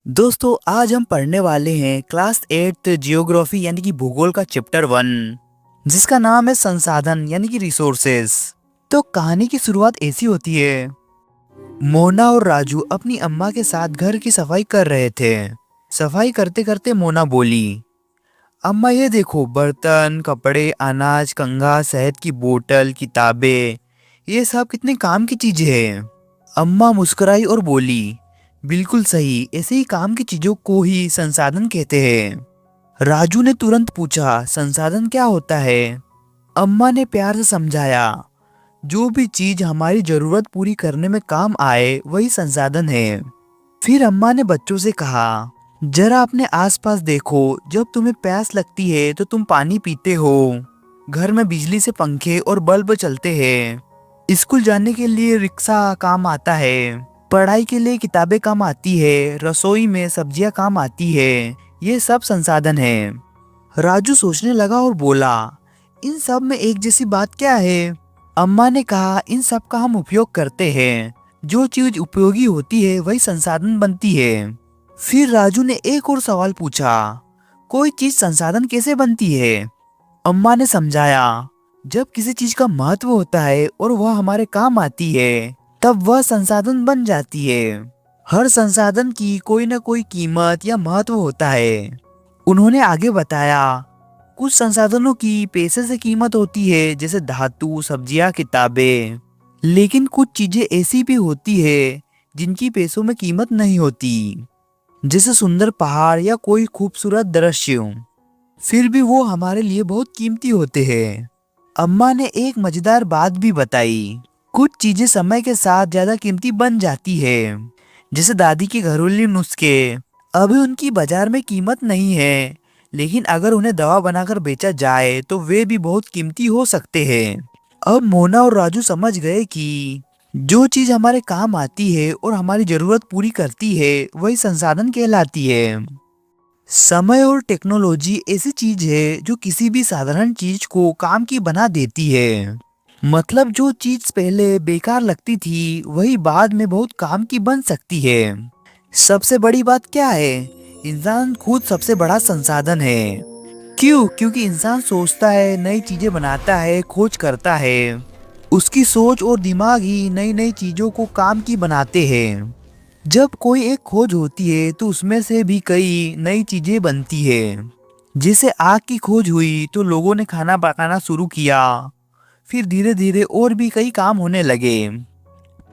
दोस्तों आज हम पढ़ने वाले हैं क्लास 8 जियोग्राफी यानी कि भूगोल का चैप्टर 1 जिसका नाम है संसाधन यानी कि रिसोर्सेस। तो कहानी की शुरुआत ऐसी होती है। मोना और राजू अपनी अम्मा के साथ घर की सफाई कर रहे थे। सफाई करते करते मोना बोली, अम्मा ये देखो, बर्तन, कपड़े, अनाज, कंघा, शहद की बोतल, किताबें, ये सब कितने काम की चीजें हैं। अम्मा मुस्कुराई और बोली, बिल्कुल सही, ऐसे ही काम की चीजों को ही संसाधन कहते हैं। राजू ने तुरंत पूछा, संसाधन क्या होता है? अम्मा ने प्यार से समझाया, जो भी चीज हमारी जरूरत पूरी करने में काम आए वही संसाधन है। फिर अम्मा ने बच्चों से कहा, जरा अपने आसपास देखो, जब तुम्हें प्यास लगती है तो तुम पानी पीते हो। घर में बिजली से पंखे और बल्ब चलते हैं। स्कूल जाने के लिए रिक्शा काम आता है। पढ़ाई के लिए किताबें काम आती है। रसोई में सब्जियां काम आती है। ये सब संसाधन है। राजू सोचने लगा और बोला, इन सब में एक जैसी बात क्या है? अम्मा ने कहा, इन सब का हम उपयोग करते हैं। जो चीज उपयोगी होती है वही संसाधन बनती है। फिर राजू ने एक और सवाल पूछा, कोई चीज संसाधन कैसे बनती है? अम्मा ने समझाया, जब किसी चीज का महत्व होता है और वह हमारे काम आती है तब वह संसाधन बन जाती है। हर संसाधन की कोई न कोई कीमत या महत्व होता है। उन्होंने आगे बताया, कुछ संसाधनों की पैसे से कीमत होती है, जैसे धातु, सब्जियां, किताबें। लेकिन कुछ चीजें ऐसी भी होती है जिनकी पैसों में कीमत नहीं होती, जैसे सुंदर पहाड़ या कोई खूबसूरत दृश्य। फिर भी वो हमारे लिए बहुत कीमती होते हैं। अम्मा ने एक मजेदार बात भी बताई, कुछ चीजें समय के साथ ज्यादा कीमती बन जाती है, जैसे दादी के घरेलू नुस्खे। अभी उनकी बाजार में कीमत नहीं है, लेकिन अगर उन्हें दवा बनाकर बेचा जाए तो वे भी बहुत कीमती हो सकते हैं। अब मोना और राजू समझ गए कि जो चीज हमारे काम आती है और हमारी जरूरत पूरी करती है वही संसाधन कहलाती है। समय और टेक्नोलॉजी ऐसी चीज है जो किसी भी साधारण चीज को काम की बना देती है। मतलब जो चीज पहले बेकार लगती थी वही बाद में बहुत काम की बन सकती है। सबसे बड़ी बात क्या है? इंसान खुद सबसे बड़ा संसाधन है। क्यों? क्योंकि इंसान सोचता है, नई चीजें बनाता है, खोज करता है। उसकी सोच और दिमाग ही नई नई चीजों को काम की बनाते हैं। जब कोई एक खोज होती है तो उसमें से भी कई नई चीजें बनती है। जैसे आग की खोज हुई तो लोगों ने खाना पकाना शुरू किया। फिर धीरे धीरे और भी कई काम होने लगे।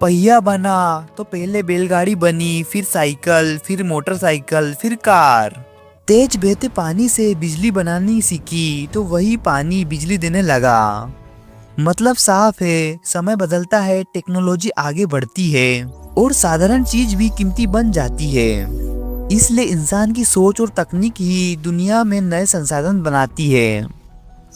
पहिया बना तो पहले बैलगाड़ी बनी, फिर साइकिल, फिर मोटरसाइकिल, फिर कार। तेज बहते पानी से बिजली बनानी सीखी तो वही पानी बिजली देने लगा। मतलब साफ है, समय बदलता है, टेक्नोलॉजी आगे बढ़ती है और साधारण चीज भी कीमती बन जाती है। इसलिए इंसान की सोच और तकनीक ही दुनिया में नए संसाधन बनाती है।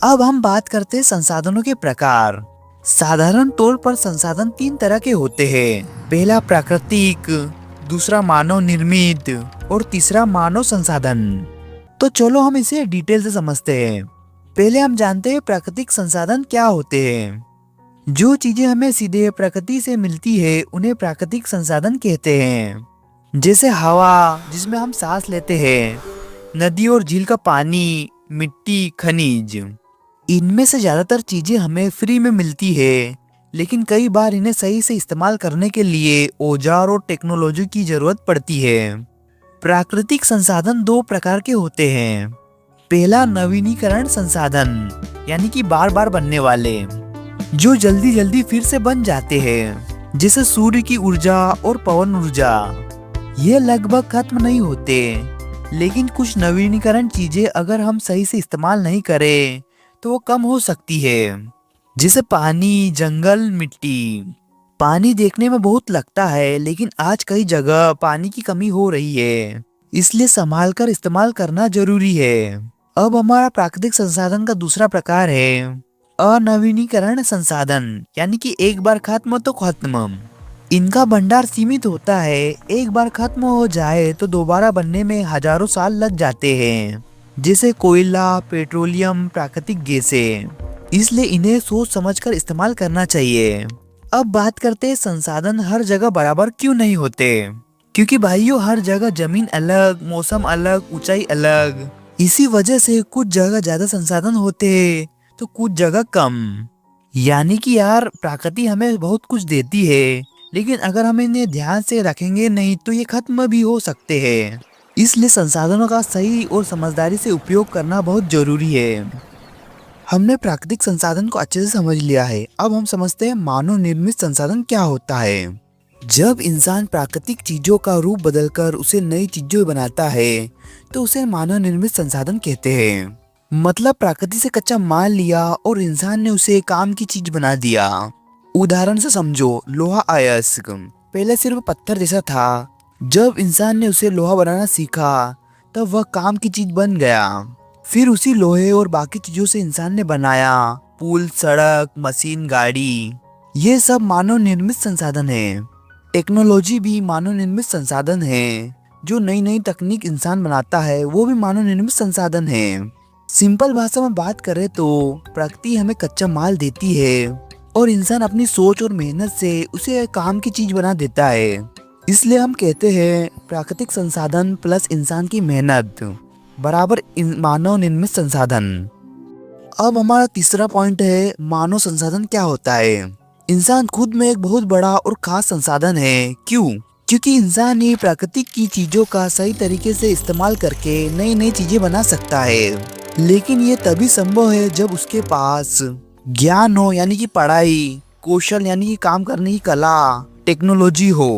अब हम बात करते हैं संसाधनों के प्रकार। साधारण तौर पर संसाधन 3 तरह के होते हैं। पहला प्राकृतिक, दूसरा मानव निर्मित और तीसरा मानव संसाधन। तो चलो हम इसे डिटेल से समझते हैं। पहले हम जानते हैं प्राकृतिक संसाधन क्या होते हैं। जो चीजें हमें सीधे प्रकृति से मिलती है उन्हें प्राकृतिक संसाधन कहते हैं। जैसे हवा जिसमें हम सांस लेते हैं, नदी और झील का पानी, मिट्टी, खनिज। इनमें से ज्यादातर चीजें हमें फ्री में मिलती है, लेकिन कई बार इन्हें सही से इस्तेमाल करने के लिए औजार और टेक्नोलॉजी की जरूरत पड़ती है। प्राकृतिक संसाधन 2 प्रकार के होते हैं। पहला नवीनीकरण संसाधन यानी कि बार बार बनने वाले, जो जल्दी जल्दी फिर से बन जाते हैं, जैसे सूर्य की ऊर्जा और पवन ऊर्जा। ये लगभग खत्म नहीं होते, लेकिन कुछ नवीनीकरण चीजें अगर हम सही से इस्तेमाल नहीं करें तो वो कम हो सकती है। जैसे पानी, जंगल, मिट्टी। पानी देखने में बहुत लगता है, लेकिन आज कई जगह पानी की कमी हो रही है, इसलिए संभाल कर इस्तेमाल करना जरूरी है। अब हमारा प्राकृतिक संसाधन का दूसरा प्रकार है अनवीनीकरण संसाधन, यानी कि एक बार खत्म तो खत्म। इनका भंडार सीमित होता है, एक बार खत्म हो जाए तो दोबारा बनने में हजारों साल लग जाते हैं, जैसे कोयला, पेट्रोलियम, प्राकृतिक गैसें। इसलिए इन्हें सोच समझकर इस्तेमाल करना चाहिए। अब बात करते हैं संसाधन हर जगह बराबर क्यों नहीं होते। क्योंकि भाइयों हर जगह जमीन अलग, मौसम अलग, ऊंचाई अलग। इसी वजह से कुछ जगह ज्यादा संसाधन होते हैं तो कुछ जगह कम। यानी कि यार प्रकृति हमें बहुत कुछ देती है, लेकिन अगर हम इन्हें ध्यान से रखेंगे नहीं तो ये खत्म भी हो सकते हैं। इसलिए संसाधनों का सही और समझदारी से उपयोग करना बहुत जरूरी है। हमने प्राकृतिक संसाधन को अच्छे से समझ लिया है। अब हम समझते हैं मानव निर्मित संसाधन क्या होता है। जब इंसान प्राकृतिक चीजों का रूप बदलकर उसे नई चीजों बनाता है तो उसे मानव निर्मित संसाधन कहते हैं। मतलब प्रकृति से कच्चा माल लिया और इंसान ने उसे काम की चीज बना दिया। उदाहरण से समझो, लोहा अयस्क पहले सिर्फ पत्थर जैसा था। जब इंसान ने उसे लोहा बनाना सीखा तब वह काम की चीज बन गया। फिर उसी लोहे और बाकी चीजों से इंसान ने बनाया पुल, सड़क, मशीन, गाड़ी। ये सब मानव निर्मित संसाधन है। टेक्नोलॉजी भी मानव निर्मित संसाधन है। जो नई नई तकनीक इंसान बनाता है वो भी मानव निर्मित संसाधन है। सिंपल भाषा में बात करें तो प्रकृति हमें कच्चा माल देती है और इंसान अपनी सोच और मेहनत से उसे काम की चीज बना देता है। इसलिए हम कहते हैं प्राकृतिक संसाधन प्लस इंसान की मेहनत बराबर मानव निर्मित संसाधन। अब हमारा तीसरा पॉइंट है मानव संसाधन क्या होता है। इंसान खुद में एक बहुत बड़ा और खास संसाधन है। क्यों? क्योंकि इंसान ही प्राकृतिक की चीजों का सही तरीके से इस्तेमाल करके नई नई चीजें बना सकता है। लेकिन ये तभी संभव है जब उसके पास ज्ञान हो, यानी कि पढ़ाई, कौशल यानी कि काम करने की कला, टेक्नोलॉजी हो।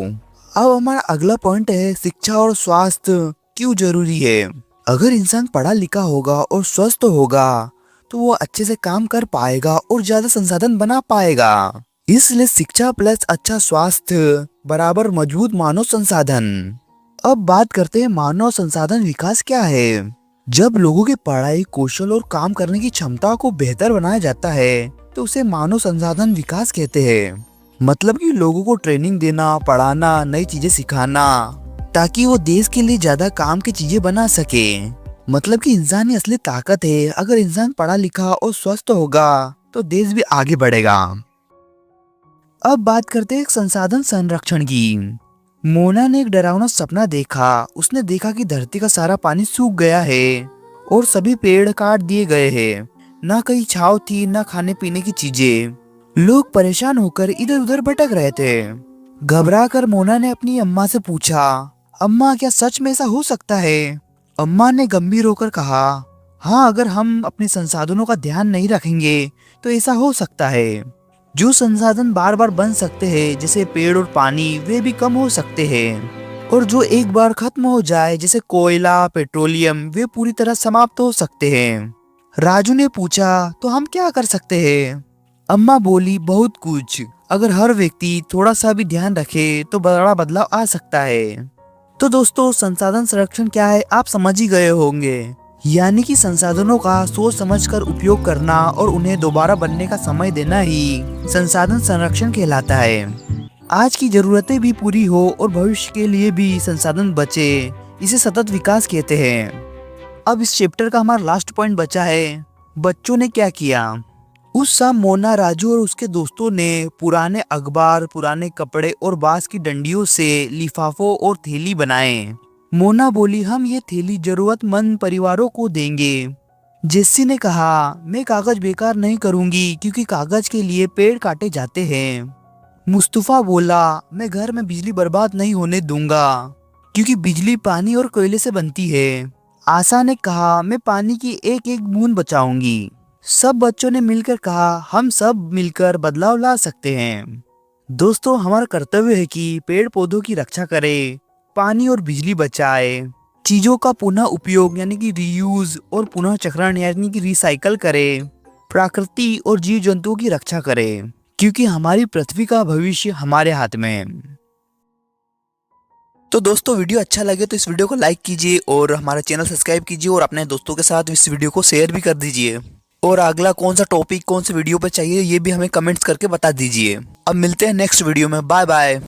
अब हमारा अगला पॉइंट है शिक्षा और स्वास्थ्य क्यों जरूरी है। अगर इंसान पढ़ा लिखा होगा और स्वस्थ होगा तो वो अच्छे से काम कर पाएगा और ज्यादा संसाधन बना पाएगा। इसलिए शिक्षा प्लस अच्छा स्वास्थ्य बराबर मजबूत मानव संसाधन। अब बात करते हैं मानव संसाधन विकास क्या है। जब लोगों की पढ़ाई, कौशल और काम करने की क्षमता को बेहतर बनाया जाता है तो उसे मानव संसाधन विकास कहते हैं। मतलब कि लोगों को ट्रेनिंग देना, पढ़ाना, नई चीजें सिखाना ताकि वो देश के लिए ज्यादा काम की चीजें बना सके। मतलब कि इंसान ही असली ताकत है। अगर इंसान पढ़ा लिखा और स्वस्थ होगा तो देश भी आगे बढ़ेगा। अब बात करते हैं संसाधन संरक्षण की। मोना ने एक डरावना सपना देखा। उसने देखा कि धरती का सारा पानी सूख गया है और सभी पेड़ काट दिए गए हैं। ना कहीं छांव थी, ना खाने पीने की चीजें। लोग परेशान होकर इधर उधर भटक रहे थे। घबरा कर मोना ने अपनी अम्मा से पूछा, अम्मा क्या सच में ऐसा हो सकता है? अम्मा ने गंभीर होकर कहा, हाँ, अगर हम अपने संसाधनों का ध्यान नहीं रखेंगे तो ऐसा हो सकता है। जो संसाधन बार बार बन सकते हैं जैसे पेड़ और पानी, वे भी कम हो सकते हैं। और जो एक बार खत्म हो जाए जैसे कोयला, पेट्रोलियम, वे पूरी तरह समाप्त हो सकते हैं। राजू ने पूछा, तो हम क्या कर सकते हैं? अम्मा बोली, बहुत कुछ। अगर हर व्यक्ति थोड़ा सा भी ध्यान रखे तो बड़ा बदलाव आ सकता है। तो दोस्तों, संसाधन संरक्षण क्या है आप समझ ही गए होंगे। यानी कि संसाधनों का सोच समझकर उपयोग करना और उन्हें दोबारा बनने का समय देना ही संसाधन संरक्षण कहलाता है। आज की जरूरतें भी पूरी हो और भविष्य के लिए भी संसाधन बचे, इसे सतत विकास कहते हैं। अब इस चैप्टर का हमारा लास्ट पॉइंट बचा है, बच्चों ने क्या किया। उस शाम मोना, राजू और उसके दोस्तों ने पुराने अखबार, पुराने कपड़े और बांस की डंडियों से लिफाफों और थैली बनाए। मोना बोली, हम ये थैली जरूरतमंद परिवारों को देंगे। जेस्सी ने कहा, मैं कागज बेकार नहीं करूंगी क्योंकि कागज के लिए पेड़ काटे जाते हैं। मुस्तफा बोला, मैं घर में बिजली बर्बाद नहीं होने दूंगा क्योंकि बिजली पानी और कोयले से बनती है। आशा ने कहा, मैं पानी की एक एक बूंद बचाऊंगी। सब बच्चों ने मिलकर कहा, हम सब मिलकर बदलाव ला सकते हैं। दोस्तों, हमारा कर्तव्य है कि पेड़ पौधों की रक्षा करें, पानी और बिजली बचाए, चीजों का पुनः उपयोग यानी कि रीयूज और पुनः चक्रण यानी कि रिसाइकल करें, प्रकृति और जीव जंतुओं की रक्षा करें क्योंकि हमारी पृथ्वी का भविष्य हमारे हाथ में है। तो दोस्तों, वीडियो अच्छा लगे तो इस वीडियो को लाइक कीजिए और हमारा चैनल सब्सक्राइब कीजिए और अपने दोस्तों के साथ इस वीडियो को शेयर भी कर दीजिए। और अगला कौन सा टॉपिक, कौन सी वीडियो पर चाहिए ये भी हमें कमेंट्स करके बता दीजिए। अब मिलते हैं नेक्स्ट वीडियो में। Bye bye.